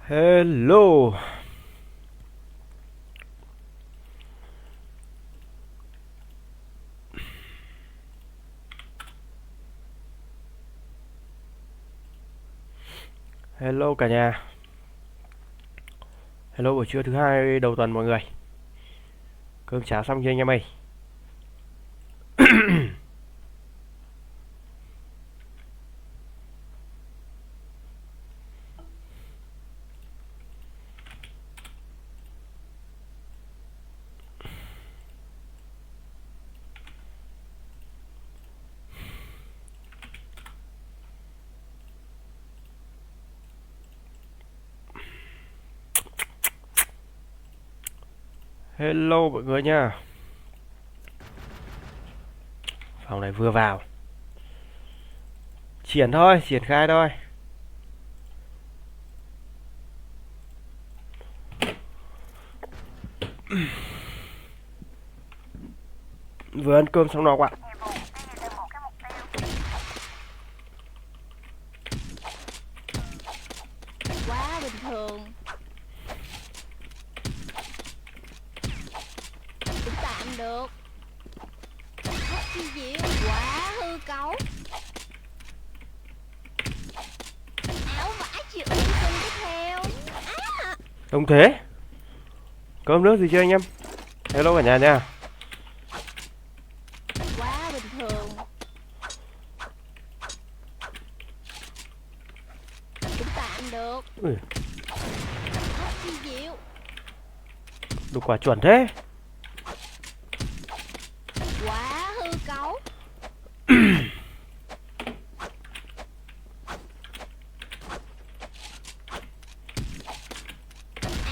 Hello. Hello cả nhà. Hello buổi trưa thứ hai đầu tuần mọi người. Cơm cháo xong chưa anh em ơi? Hello mọi người nha. Phòng này vừa vào. Triển thôi, triển khai thôi. Vừa ăn cơm xong đó các bạn. Quá bình thường. Cũng tạm được. Hấp chi diệu. Quá hư cấu. Áo vải chịu hy sinh tiếp theo. Đông thế. Cơm nước gì chưa anh em? Hello cả nhà nha. Quá bình thường. Cũng tạm được. Hấp chi diệu. Đủ quả chuẩn thế. Quá hư cấu.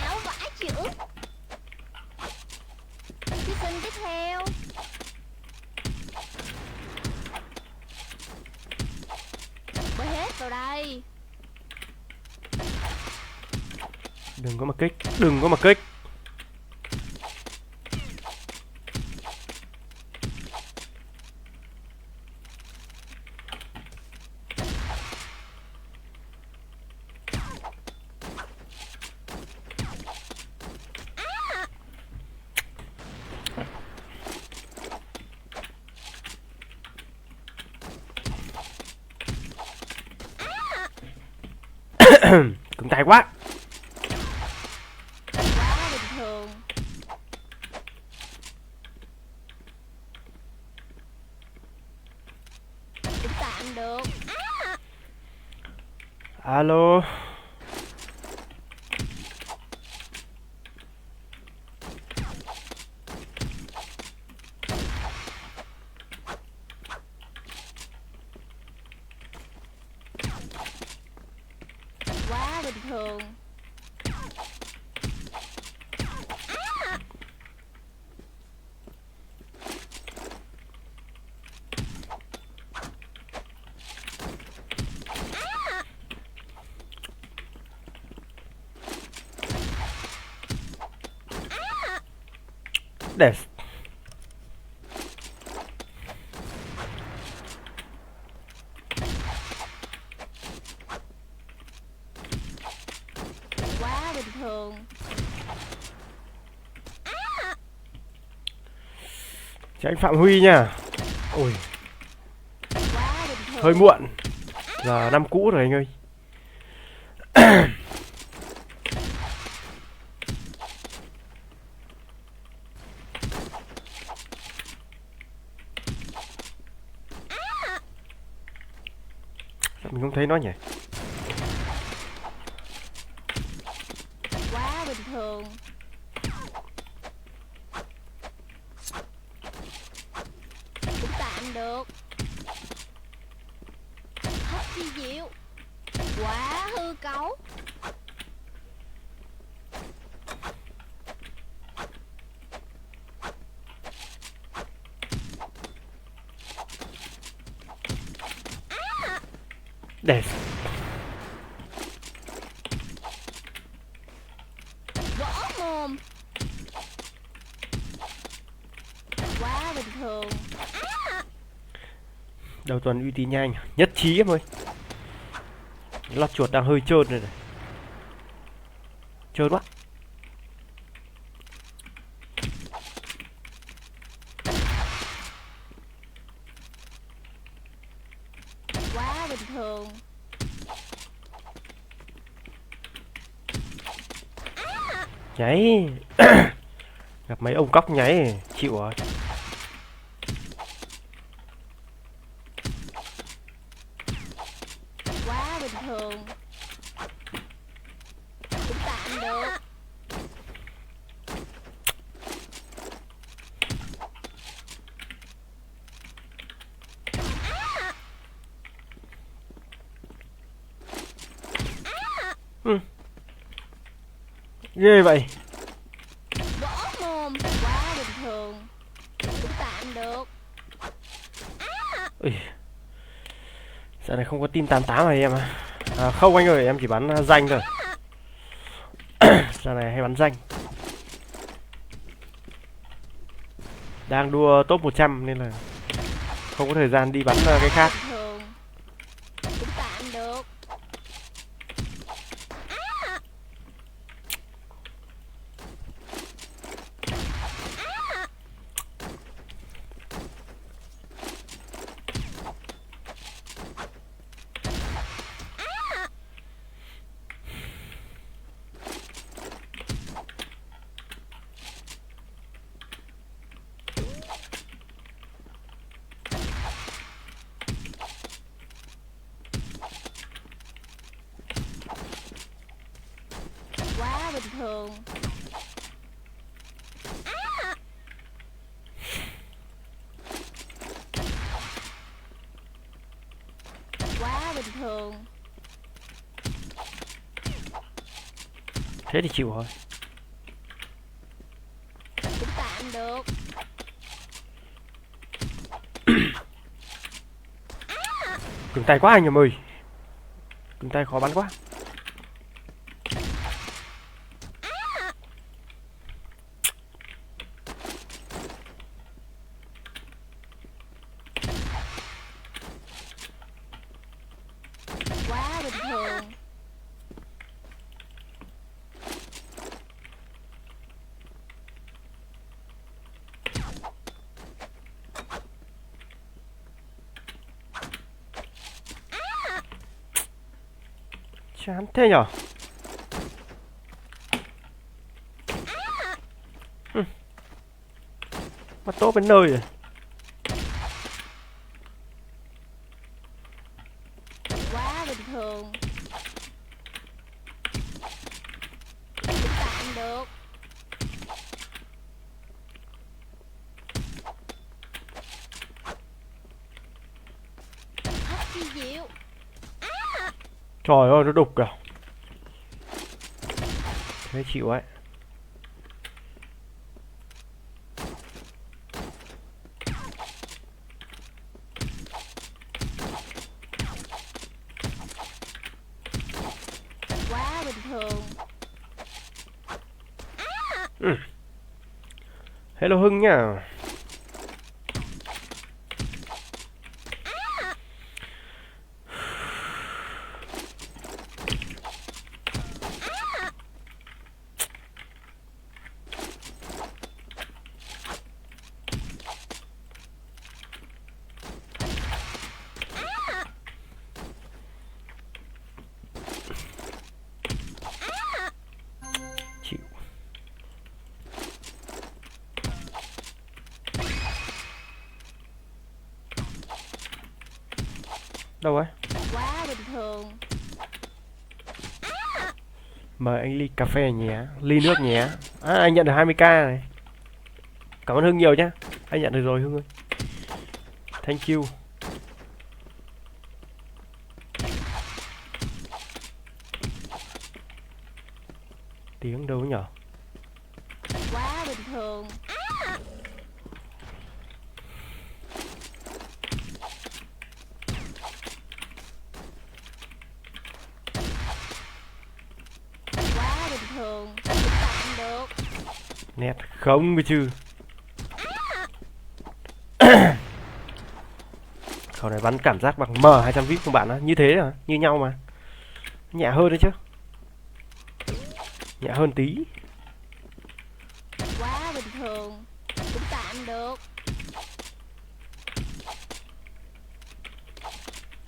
Áo vải chịu ướt. Hy sinh tiếp theo. Bơi hết vào đây. Đừng có mà kích, đừng có mà kích. Cứng tay quá. Quá bình thường. Cũng tạm được. Alo. Quá bình thường. Để Quá bình thường. cho anh Phạm Huy nha. Ôi, Quá bình thường. hơi muộn. Giờ năm cũ rồi anh ơi. Sao mình không thấy nó nhỉ? Quá bình thường. Cũng tạm được. Hấp chi diệu. Quá hư cấu. Để Vỡ mồm. Quá bình thường. đầu tuần uy tín nhanh, nhất trí em ơi. Lót chuột đang hơi trơn rồi này. Trơn quá. Quá bình thường. Nháy. Gặp mấy ông cóc nháy chịu rồi. Quá bình thường. Cũng tạm được. Ghê vậy. Võ mồm. Quá bình thường. Cũng tạm được. Ui. Dạo này không có team 88 rồi em à. Không anh ơi, em chỉ bắn danh thôi. Dạo này hay bắn danh. Đang đua top 100 nên là không có thời gian đi bắn cái khác. Bình thường. Cũng tạm được. Quá bình thường. Quá bình thường. Thế thì chịu rồi. Cũng tạm được. Cứng tay quá anh em ơi. Cứng tay khó bắn quá. Quá bình thường. Chán thế nhở. Bắt tốt bên nơi rồi. Quá bình thường. Cũng tạm được. Hấp chi diệu. Trời ơi nó đục kìa. Thế chịu ấy. Quá bình thường. Hello Hưng nhá. Chịu. Đâu ấy? Quá bình thường. Mời anh ly cà phê nhé. Ly nước nhé. Anh nhận được 20k này. Cảm ơn Hưng nhiều nhá. Anh nhận được rồi Hưng ơi. Thank you. Tiếng đâu nhở? Quá bình thường. Quá bình thường. Cũng tạm được. Nét không cơ chứ. Khẩu này bắn cảm giác bằng M200 vip không bạn á. Như thế à? Như nhau mà. Nhẹ hơn đấy chứ. Nhẹ hơn tí. Quá bình thường. Cũng tạm được.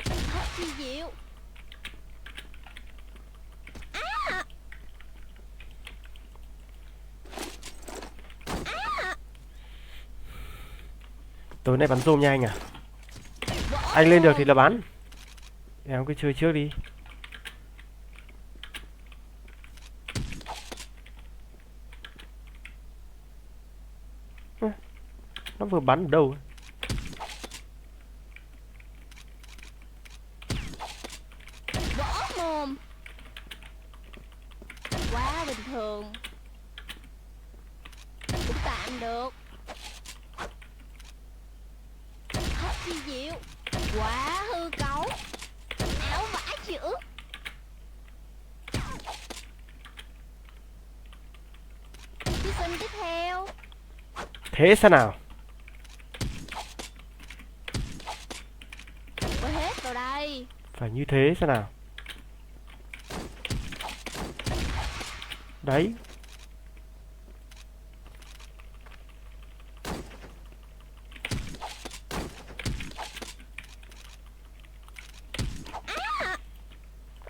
Thật kỳ diệu. Tối nay bắn rôm nha anh à? Anh lên được thì là bắn. Em cứ chơi trước đi. Nó vừa bắn ở đâu? Võ mồm. Quá bình thường. Cũng tạm được. Thật kỳ diệu. Quá hư cấu. Áo vãi chữ. Thí sinh tiếp theo. Thế sao nào? Quay hết vào đây. Phải như thế sao nào? Đấy.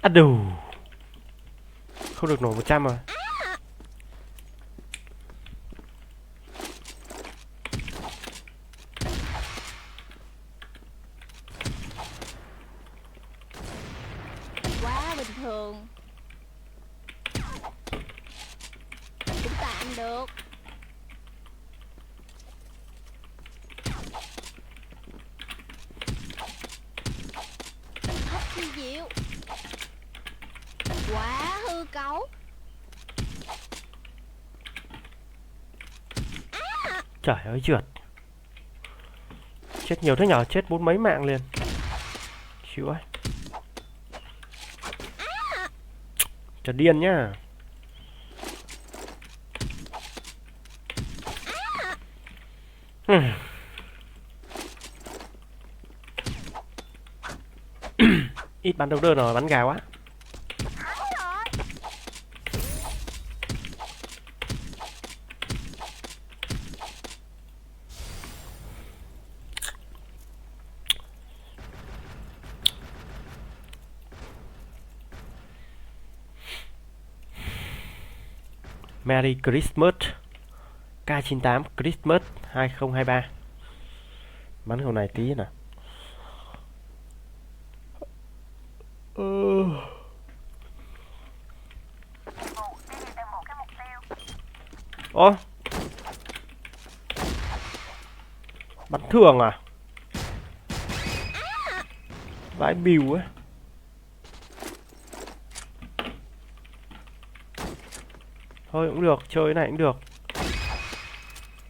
À đủ. Không được nổi 100 rồi. Quá bình thường. Cũng tạm được. Thật kỳ diệu. Quá hư cấu. Trời ơi trượt. Chết nhiều thế nhở, chết 4 mấy mạng liền. Chịu ấy. Trời điên nhá. Ít bắn đầu đơn rồi, bắn gà quá. Merry Christmas. K98 Christmas 2023. Bắn khẩu này tí nào. Ồ, bắn thường à? Vãi bìu ấy. Thôi cũng được, chơi cái này cũng được.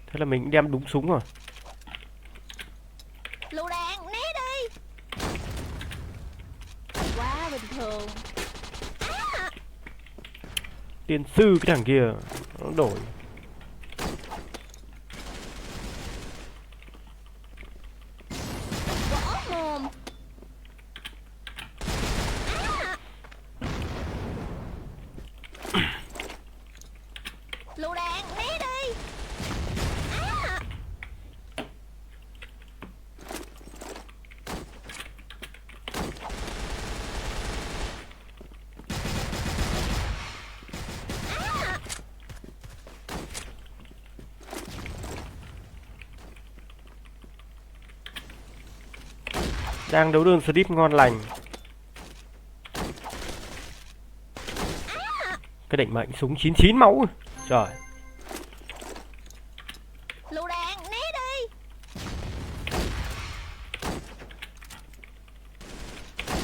Thế là mình cũng đem đúng súng rồi. Lựu đạn né đi. Quá bình thường. Tiên sư cái thằng kia nó đổi. Võ mồm. Lựu đạn né đi. Đang đấu đơn strip ngon lành. Cái định mệnh súng 99 máu. Trời. Lựu đạn né đi.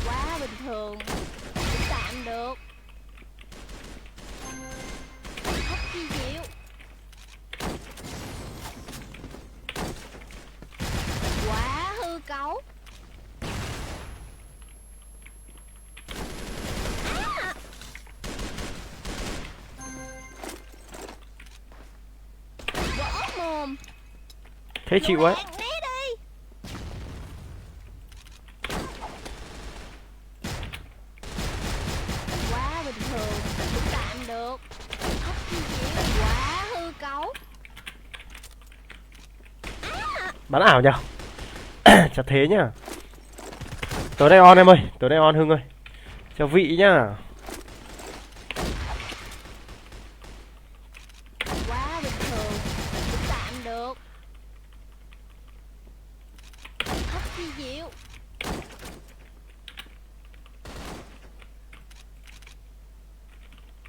Quá bình thường. Cũng tạm được. Thật kỳ diệu. Quá hư cấu. Võ mồm. Thế chịu ấy. Lựu đạn né đi. Quá bình thường. Cũng tạm được. kỳ diệu, quá hư cấu. Bắn ảo nhở. Chả thế nhá. Tới đây on em ơi, tới đây on Hưng ơi. Cho vị nhá. Quá bình thường, cũng tạm được. Thật kỳ diệu.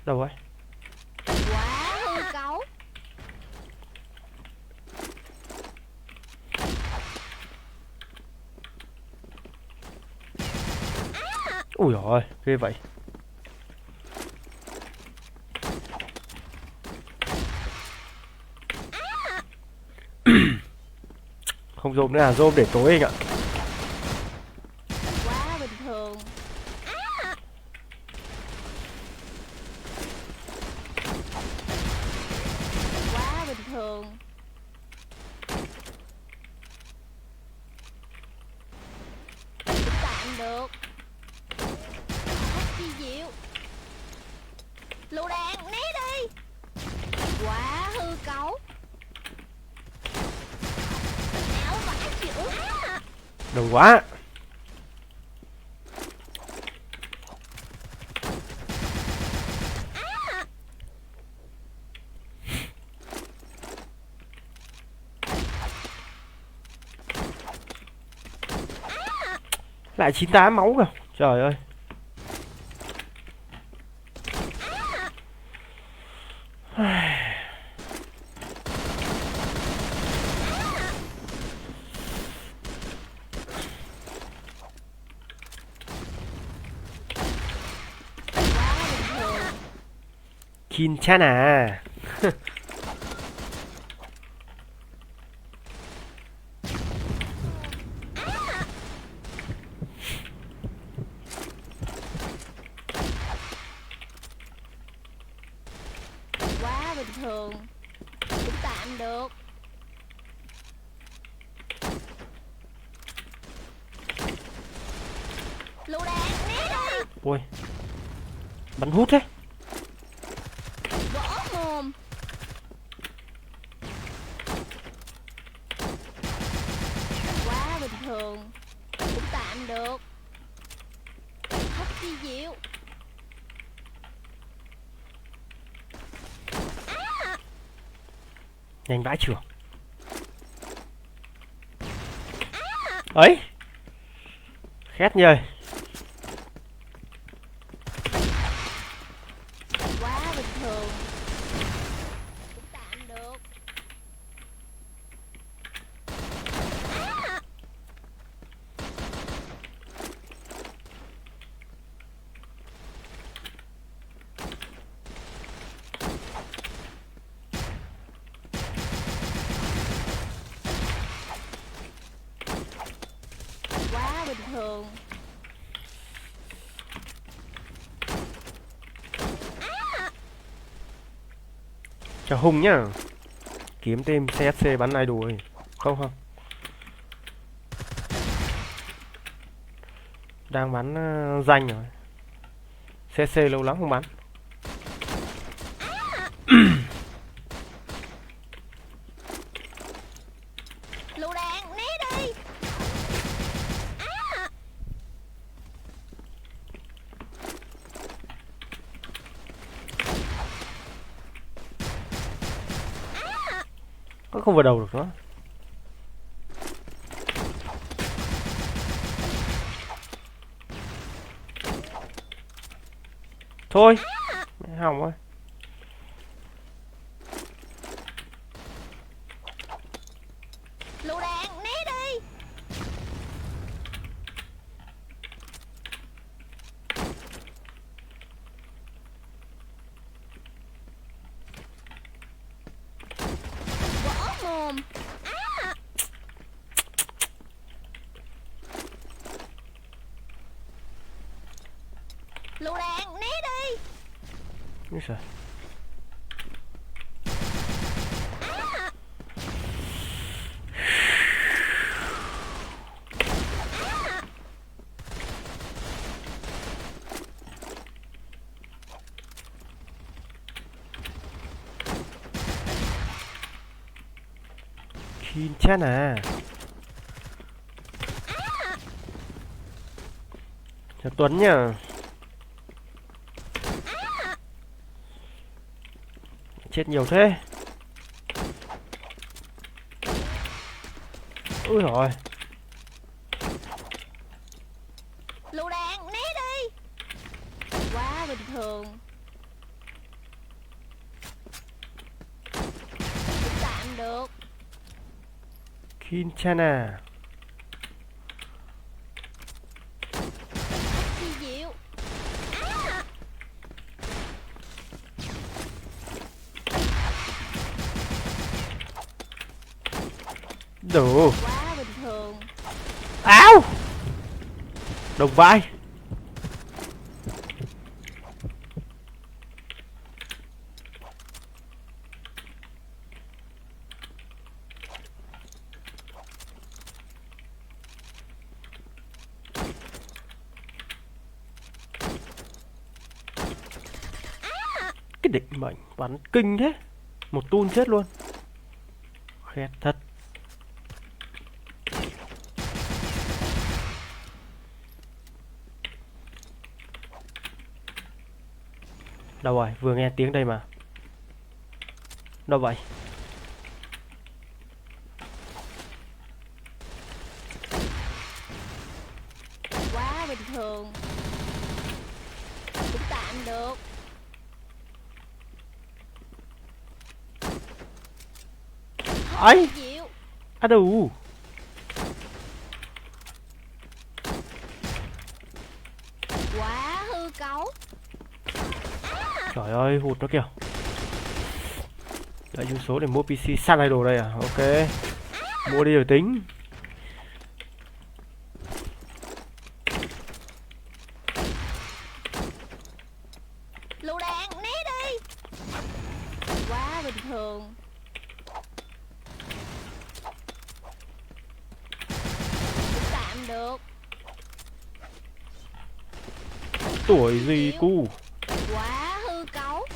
Đâu rồi? Quá hư cấu. Ui giời, ghê vậy. Không zoom nữa à, zoom để tối anh ạ. Quá bình thường. Quá bình thường. Cũng tạm được. Thật kỳ diệu. Lựu đạn né đi. Quá hư cấu. Ảo vãi chữ. Đông quá. Lại 98 máu kìa. Trời ơi. Quá bình thường. Chin chán à. Quá bình thường. Cũng tạm được. Lựu đạn né đi. Ui. Bắn hút thế. Vỡ mồm. Quá bình thường. Cũng tạm được. Thật kỳ diệu. Nhanh vãi trưởng. Ấy. Khét nhời. Quá bình thường. Cũng tạm được. Quá bình thường. Cho hung nhá. Kiếm thêm CSC bắn idol ấy. Không không. Đang bắn danh rồi. CSC lâu lắm không bắn. Lựu đạn né đi. Có không vào đầu được nữa. Thôi. Mẹ hỏng rồi. Lựu đạn né đi. Vỡ mồm. Lựu đạn né đi. Úi giời. Khin chết à. Chào Tuấn nhá. Chết nhiều thế. Ui rồi. Lựu đạn né đi. Quá bình thường. Cũng tạm được. Khin chết à. Chi diệu. Đủ. Quá bình thường. Áo. Đồng vai. Cái định mệnh bắn kinh thế. Một tun chết luôn. Khét thật. Đâu rồi, vừa nghe tiếng đây mà. Đâu vậy? Quá bình thường. Cũng tạm được. Ấy. Chi diệu. À đủ. Quá hư cấu. Trời ơi, hụt nó kìa. Đợi dung số để mua PC săn idol đây à? Ok. Mua đi rồi tính. Lựu đạn né đi. Quá bình thường. Cũng tạm được. Tuổi gì cu. Quá hư cấu.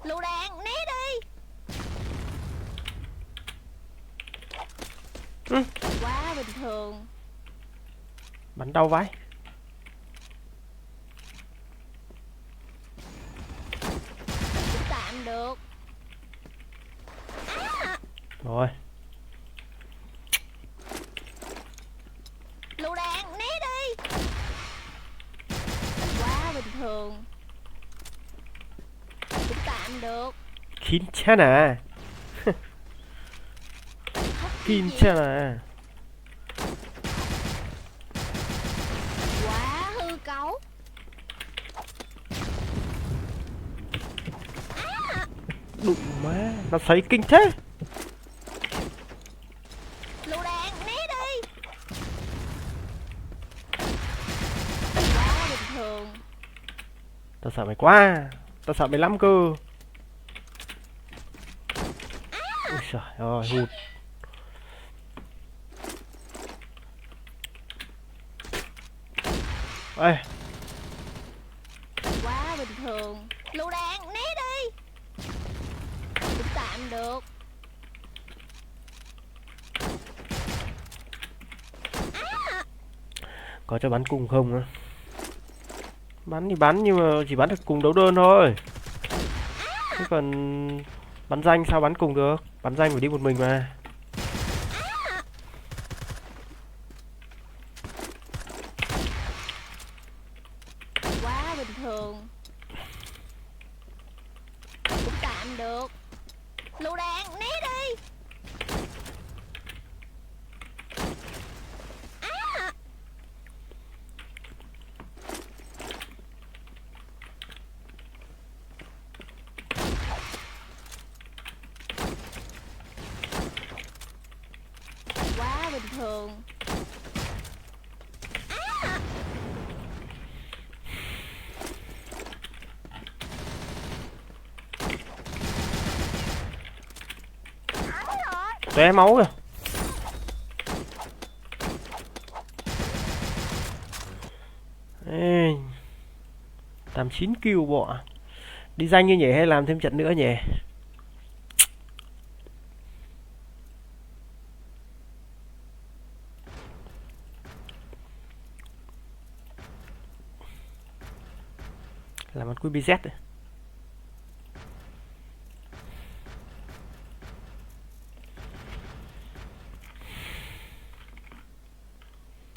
Lựu đạn né đi. Ừ. Quá bình thường. Bắn đau vãi. Cũng tạm được. Rồi. Lựu đạn né đi. Quá bình thường. Cũng tạm được. Kín chết à. Chi Kín diệu. chết à. Quá hư cấu. Đụng má. Nó sấy kinh thế. Lựu đạn né đi. Quá bình thường. Tao sợ mày quá. Tao sợ mày lắm cơ. Ôi trời ơi, hụt. Ê, Quá bình thường. Lựu đạn né đi. Cũng tạm được. có cho bắn cùng không á? Bắn thì bắn nhưng mà chỉ bắn được cùng đấu đơn thôi. Chứ còn bắn danh sao bắn cùng được? Bắn danh phải đi một mình mà. Quá bình thường. Cũng tạm được. Lựu đạn né đi. Quá bình thường. Thắng rồi. Tóe máu kìa. Làm 9 kill bộ. Đi danh như nhỉ hay làm thêm trận nữa nhỉ? Làm con QBZ này.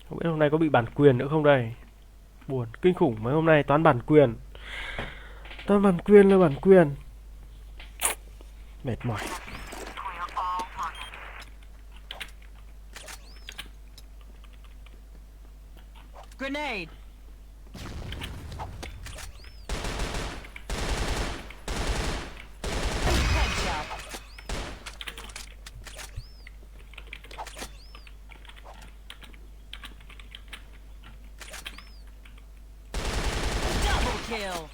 Không biết hôm nay có bị bản quyền nữa không đây? Buồn kinh khủng, mấy hôm nay toàn bản quyền. Toàn bản quyền là bản quyền. Mệt mỏi. Grenade. Headshot. Double kill.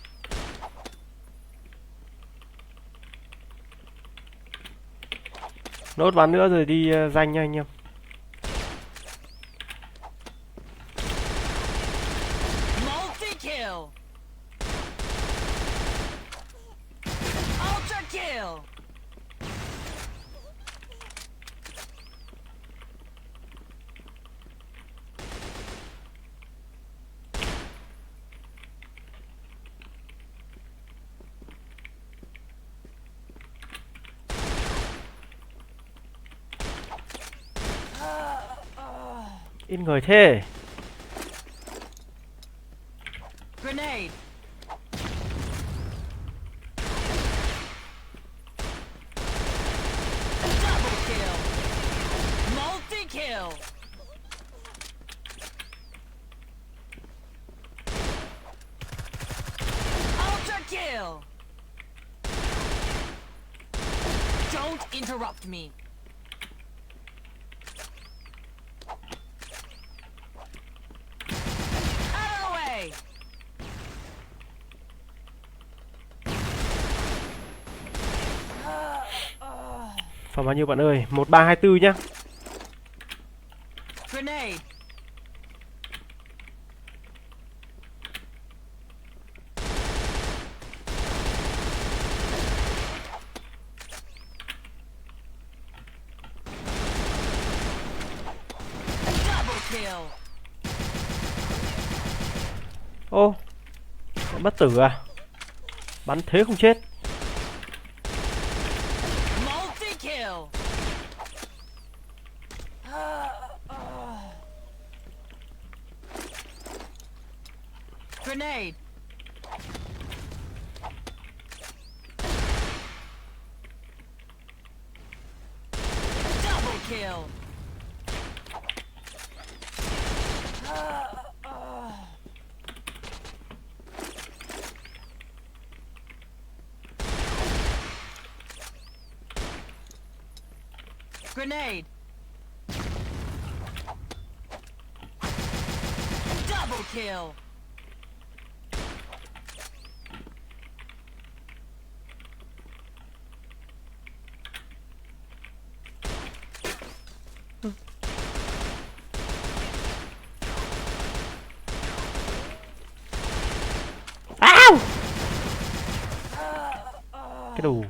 Nốt ván nữa rồi đi danh nha anh em. Multi-kill. Ultra kill. Ít người thế. Grenade. Double kill. Multi-kill. Ultra kill. Don't interrupt me. Out of the way. Phòng bao nhiêu bạn ơi? 1324 nhá. Grenade. Double kill. Ô, bất tử à? Bắn thế không chết. Multi-kill. Grenade. Double kill. Grenade. Double kill. Áo! Cái đồ.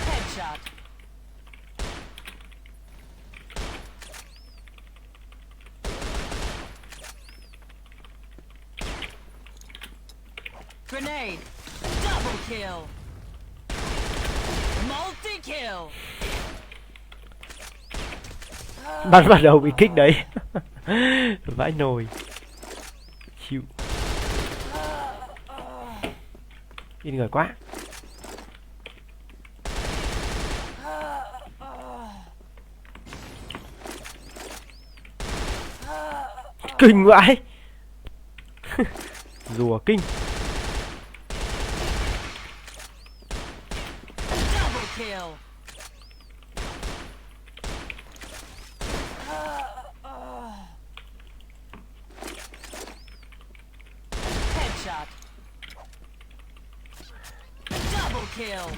Headshot. Grenade. Double kill. Multi-kill. Bắn vào đầu bị kích đấy. Vãi nồi. Chịu. Ít người quá. Kinh vãi. Rùa kinh. Double kill. Headshot. Double kill.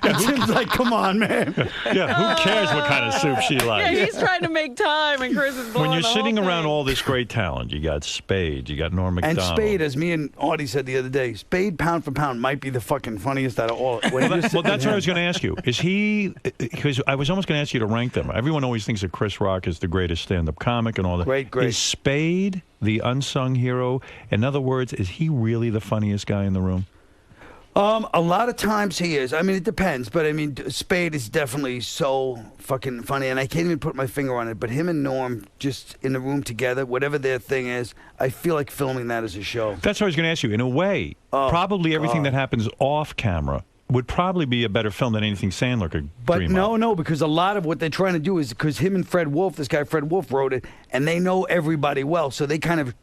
And Tim's like, come on, man. Yeah, who cares what kind of soup she Yeah, likes? he's trying to make time, and Chris is blowing When you're the whole sitting around thing. all this great talent, you got Spade, you got Norm And Macdonald. Spade, as me and Audie said the other day, Spade, pound for pound, might be the fucking funniest out of all. When you're Well, sitting that's what I with was going to ask you. Is he? Because I was almost going to ask you to rank them. Everyone always thinks that Chris Rock is the greatest stand-up comic and all that. Great. Is Spade the unsung hero? In other words, is he really the funniest guy in the room? A lot of times he is. I mean, it depends, but I mean, Spade is definitely so fucking funny, and I can't even put my finger on it. But him and Norm just in the room together, whatever their thing is, I feel like filming that as a show. That's what I was going to ask you. In a way, probably everything that happens off camera would probably be a better film than anything Sandler could But dream up. no, because a lot of what they're trying to do is because him and Fred Wolf, this guy Fred Wolf wrote it, and they know everybody well, so they kind of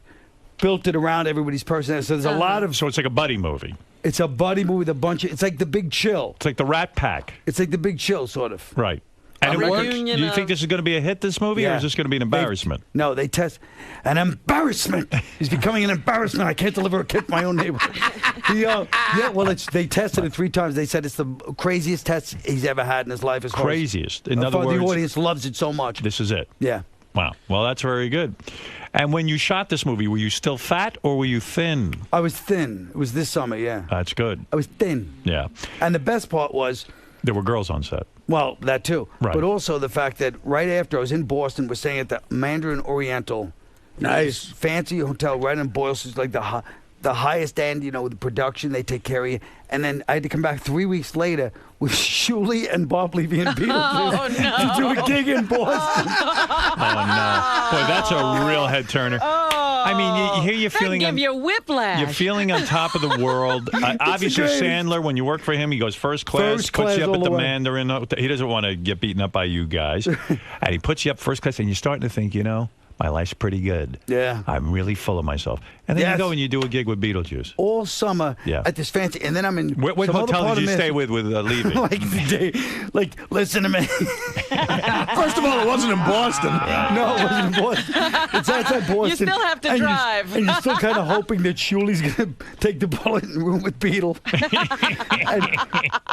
built it around everybody's personality. So there's a lot of. So it's like a buddy movie. It's a buddy movie with a bunch of. It's like The Big Chill. It's like the Rat Pack. It's like The Big Chill, sort of. Right. And A it works. reunion Do you think of- this is going to be a hit, this movie, or is this going to be an embarrassment? No, they test an embarrassment. He's becoming an embarrassment. I can't deliver a kid to my own neighborhood. They tested it 3 times. They said it's the craziest test he's ever had in his life. As far as- Craziest. In other the words, audience loves it so much. this is it. Yeah. Wow. Well, that's very good. And when you shot this movie, were you still fat or were you thin? I was thin. It was this summer, yeah. That's good. I was thin. Yeah. And the best part was, There were girls on set. well, that too. Right. But also the fact that right after I was in Boston, we're staying at the Mandarin Oriental. Nice. Fancy hotel right in Boylston, like the highest end, the production, they take care of you. And then I had to come back 3 weeks later with Shuli and Bob Levy and Beetlejuice to do a gig in Boston. Oh, no. Boy, that's a real head turner. I mean, here you're That'd feeling give you whiplash. you're feeling on top of the world. Obviously, great. Sandler, when you work for him, he goes first class, First puts class you up all at the the way. Mandarin. He doesn't want to get beaten up by you guys. And he puts you up first class, and you're starting to think, my life's pretty good. Yeah. I'm really full of myself. And then you Yes. go and you do a gig with Beetlejuice. All summer Yeah. at this fancy, and then I'm in. What some other hotel part did of you stay Mass- with Levy? listen to me. First of all, it wasn't in Boston. No, it wasn't in Boston. It's outside Boston. You still have to and drive. and you're still kind of hoping that Shuli's going to take the bullet and room with Beetle.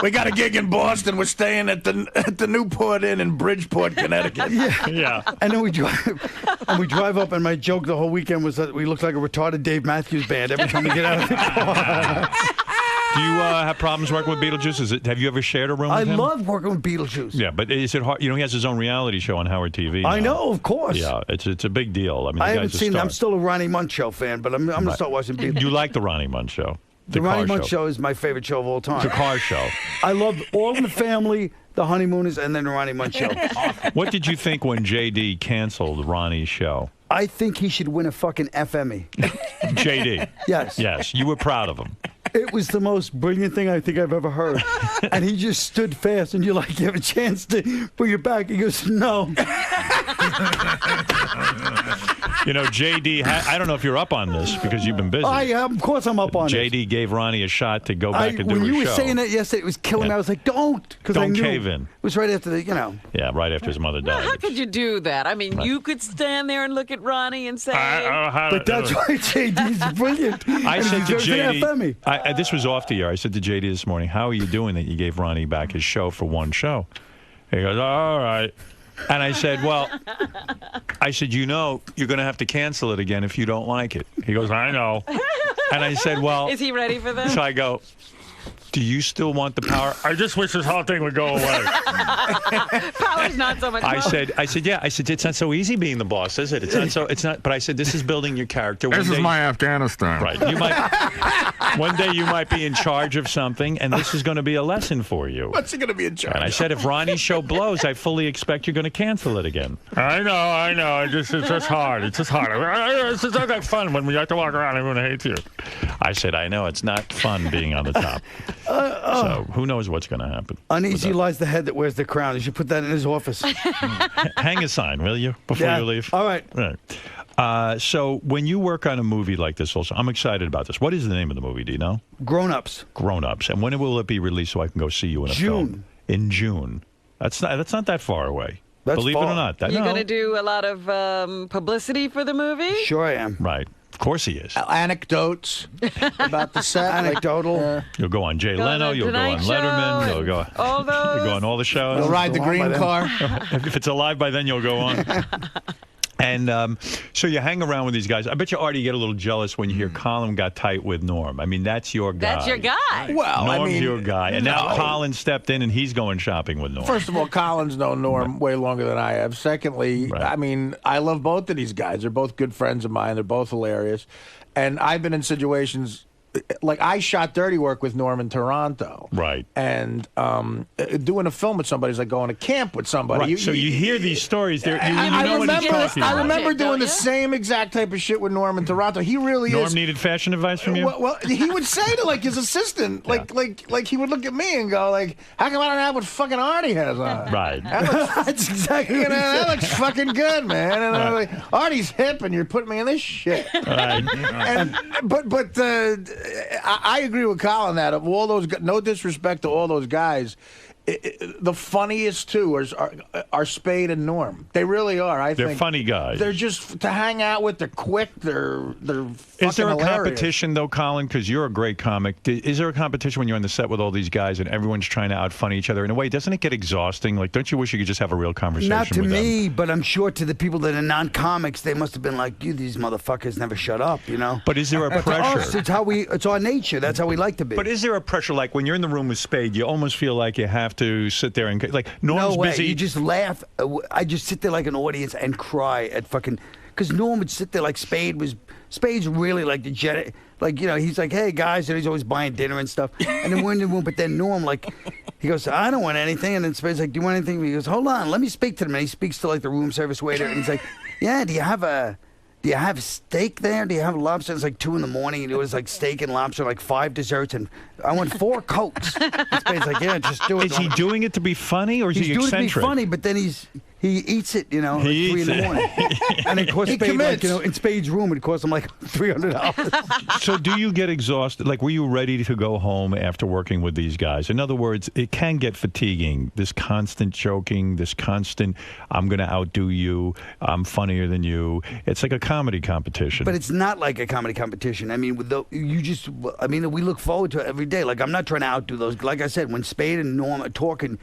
We got a gig in Boston. We're staying at the Newport Inn in Bridgeport, Connecticut. Yeah. And then we drive up, and my joke the whole weekend was that we looked like a retarded Dave Matthews Band every time we get out of the car. Do you have problems working with Beetlejuice? Have you ever shared a room I with him? love working with Beetlejuice. Yeah, but is it hard? He has his own reality show on Howard TV. I now. know, of course. Yeah, it's a big deal. I mean, the I haven't guy's a seen it. star. I'm still a Ronnie Munch show fan, but I'm going to start watching Beetlejuice. You like the Ronnie Munch show? The Ronnie car Munch show is my favorite show of all time. The car show. I love All in the Family, The Honeymooners, and then the Ronnie Munch show. What did you think when JD canceled Ronnie's show? I think he should win a fucking FME. JD. Yes. Yes, you were proud of him. It was the most brilliant thing I think I've ever heard. And he just stood fast, and you're like, you have a chance to bring it back. He goes, no. JD, I don't know if you're up on this because you've been busy. I am. Of course I'm up on it. JD gave Ronnie a shot to go back and do when his you were show. saying that yesterday, it was killing me. Yeah. I was like, don't. Because I Don't knew cave in. It was right after the, Yeah, right after his mother died. How could you do that? I mean, you could stand there and look at Ronnie and say, But that's why JD's brilliant. I And said he to deserves an FME. JD, this was off the air. I said to JD this morning, how are you doing that you gave Ronnie back his show for one show? He goes, all right. And I said, you're going to have to cancel it again if you don't like it. He goes, I know. And I said, well. is he ready for this? So I go, do you still want the power? I just wish this whole thing would go away. Power's not so much I fun. said, yeah. I said, it's not so easy being the boss, is it? It's not. But I said, this is building your character. This is my Afghanistan. Right. One day you might be in charge of something, and this is going to be a lesson for you. What's he going to be in charge? And I said, if Ronnie's show blows, I fully expect you're going to cancel it again. I know. It's just hard. It's just hard. It's just not that fun when we have to walk around and everyone hates you. I said, I know. It's not fun being on the top. So who knows what's going to happen. Uneasy lies the head that wears the crown. You should put that in his office. Hang a sign, will you, before Yeah. you leave? All right. So when you work on a movie like this also, I'm excited about this. What is the name of the movie? Do you know? Grown-ups. Grown-Ups. And when will it be released so I can go see you in a film? June. In June. That's not that far away. That's Believe it far. or not. You're going to do a lot of publicity for the movie? Sure I am. Right. Of course he is. Anecdotes about the set. Anecdotal. You'll go on Jay Go on Leno. the You'll go on Tonight Letterman. Show You'll go. and all those. You'll go on all the shows. You'll ride the Go on by green then. car. If it's alive by then, you'll go on. And so you hang around with these guys. I bet you, Artie, you get a little jealous when you hear Colin got tight with Norm. I mean, that's your guy. That's your guy. Well, Norm's I mean, your guy. And now Colin stepped in and he's going shopping with Norm. First of all, Colin's known Norm way longer than I have. Secondly, Right. I mean, I love both of these guys. They're both good friends of mine. They're both hilarious. And I've been in situations like I shot Dirty Work with Norm in Toronto. Right. And doing a film with somebody is like going to camp with somebody. Right. So you hear these stories. There, you I know what he's remember, talking I about. remember Don't doing the you? same exact type of shit with Norm in Toronto. He really Norm is. needed fashion advice from you? Well, he would say to like his assistant, like he would look at me and go, like, "How come I don't have what fucking Artie has on?" Right. That looks, That's exactly you what know, he that said. looks fucking good, man. And I'm like, Artie's hip, and you're putting me in this shit. Right. And, but I agree with Colin that of all those, no disrespect to all those guys, the funniest two are Spade and Norm. They really are. I They're think funny guys. they're just to hang out with. They're quick. They're fucking Is there a hilarious. competition, though, Colin? Because you're a great comic. Is there a competition when you're on the set with all these guys and everyone's trying to outfunny each other? In a way, doesn't it get exhausting? Like, don't you wish you could just have a real conversation Not to with me, them? but I'm sure to the people that are non-comics, they must have been like, "You, these motherfuckers never shut up," you know. But is there a To us, pressure? it's our nature. That's how we like to be. But is there a pressure, like when you're in the room with Spade, you almost feel like you have to sit there and, like, Norm's no way. busy. You just laugh. I just sit there like an audience and cry at fucking. Because Norm would sit there like Spade's really like the jet. Like, you know, he's like, "Hey guys," and he's always buying dinner and stuff. And then we're in the room, but then Norm, like, he goes, "I don't want anything." And then Spade's like, "Do you want anything?" He goes, "Hold on, let me speak to them." And he speaks to like the room service waiter, and he's like, "Yeah, do you have steak there? Do you have lobster?" It's like 2 a.m. and it was like steak and lobster, like 5 desserts, and I want 4 Cokes. And Spade's like, "Yeah, just do it." Is he doing it to be funny, or is He's he doing it to be eccentric? funny, but then he eats it, you know, He at 3 eats in the it. morning. And it costs He Spade, like, commits. you know, in Spade's room, it costs him like $300. So do you get exhausted? Like, were you ready to go home after working with these guys? In other words, it can get fatiguing, this constant joking, this constant, "I'm going to outdo you, I'm funnier than you." It's like a comedy competition. But it's not like a comedy competition. I mean, we look forward to it every day. Like, I'm not trying to outdo those. Like I said, when Spade and Norm are talking,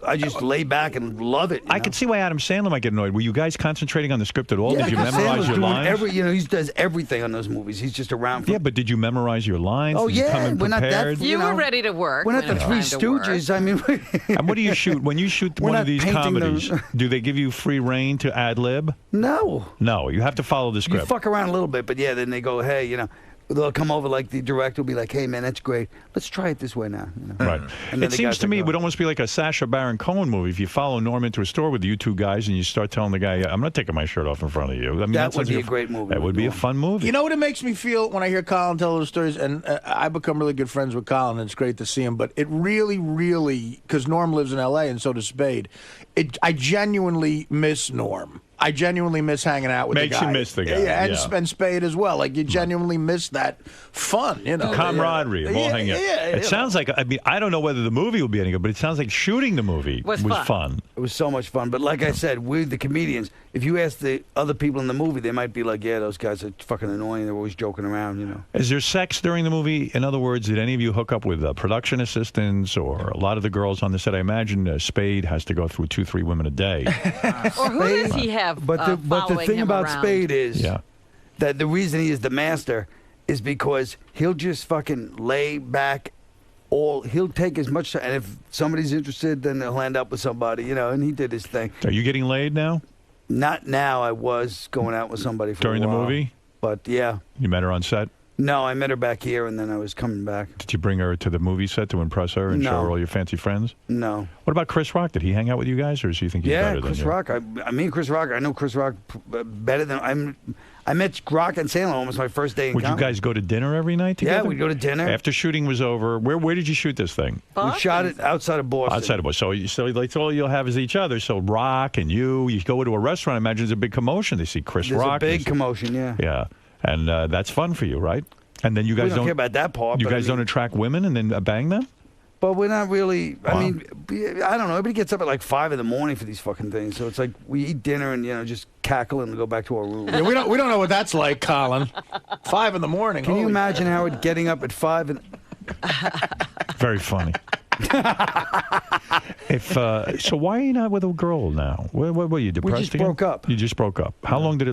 I just lay back and love it. I can see why Adam Sandler might get annoyed. Were you guys concentrating on the script at all? Yeah, Did you because memorize Sandler's your doing lines? he does everything on those movies. He's just around for. Yeah, but did you memorize your lines? Oh, Did you come yeah, in we're not that prepared? You You know, were ready to work. We're not when the it Three was time to work. Stooges. I mean, And what do you shoot? When you shoot We're one of not these painting comedies, do they give you free reign to ad lib? no. No, you have to follow the You script. fuck around a little bit, but yeah, then they go, "Hey, you know," they'll come over, like the director will be like, "Hey, man, that's great. Let's try it this way now." You know? Right. And then It the seems guys to me it go, would almost be like a Sacha Baron Cohen movie. If you follow Norm into a store with you two guys and you start telling the guy, "I'm not taking my shirt off in front of you." I mean, That would sounds be like a great movie That with would be a Norm. fun movie. You know what it makes me feel when I hear Colin tell those stories, and I become really good friends with Colin, and it's great to see him. But it really, really, because Norm lives in L.A. and so does Spade. I genuinely miss Norm. I genuinely miss hanging out with Makes the you guy. miss the guy, Yeah, yeah. and Spade as well. Like, you genuinely miss that fun, you know. Camaraderie of all hanging out. Yeah, It sounds like, I mean, I don't know whether the movie will be any good, but it sounds like shooting the movie Was fun. It was so much fun. But like I said, we're the comedians. If you ask the other people in the movie, they might be like, "Yeah, those guys are fucking annoying. They're always joking around," you know. Is there sex during the movie? In other words, did any of you hook up with production assistants or a lot of the girls on the set? I imagine Spade has to go through 2-3 women a day. Or who does he have But the following thing him about around? Spade is Yeah. that the reason he is the master is because he'll just fucking lay back. He'll take as much time, and if somebody's interested, then he'll end up with somebody, you know. And he did his thing. Are you getting laid now? Not now. I was going out with somebody for During a the while. but But yeah, you met her on set? no, I met her back here, and then I was coming back. Did you bring her to the movie set to impress her and show No. her all your fancy friends? No. What about Chris Rock? Did he hang out with you guys, or does he think he's Yeah, better Chris than you? Rock. I mean, Chris Rock. I know Chris Rock better than I met Rock and Sandler almost my first day in Would you comedy. guys go to dinner every night together? Yeah, we'd go to dinner. After shooting was over, where did you shoot this thing? We shot it outside of Boston. Outside of us. So that's all you'll have is each other. So Rock and you go to a restaurant. I imagine there's a big commotion. They see Chris There's Rock. a big commotion, yeah. Yeah, and that's fun for you, right? And then you We guys don't care about that part. You but I guys mean, don't attract women and then bang them? But we're not really. I Wow. mean, I don't know. Everybody gets up at like 5 in the morning for these fucking things. So it's like we eat dinner and just cackle and go back to our room. Yeah, we don't know what that's like, Colin. 5 in the morning. Can you holy- imagine Howard getting up at 5 and Very funny. So why are you not with a girl now? What were you depressed just again? broke up. You just broke up. How long did it last?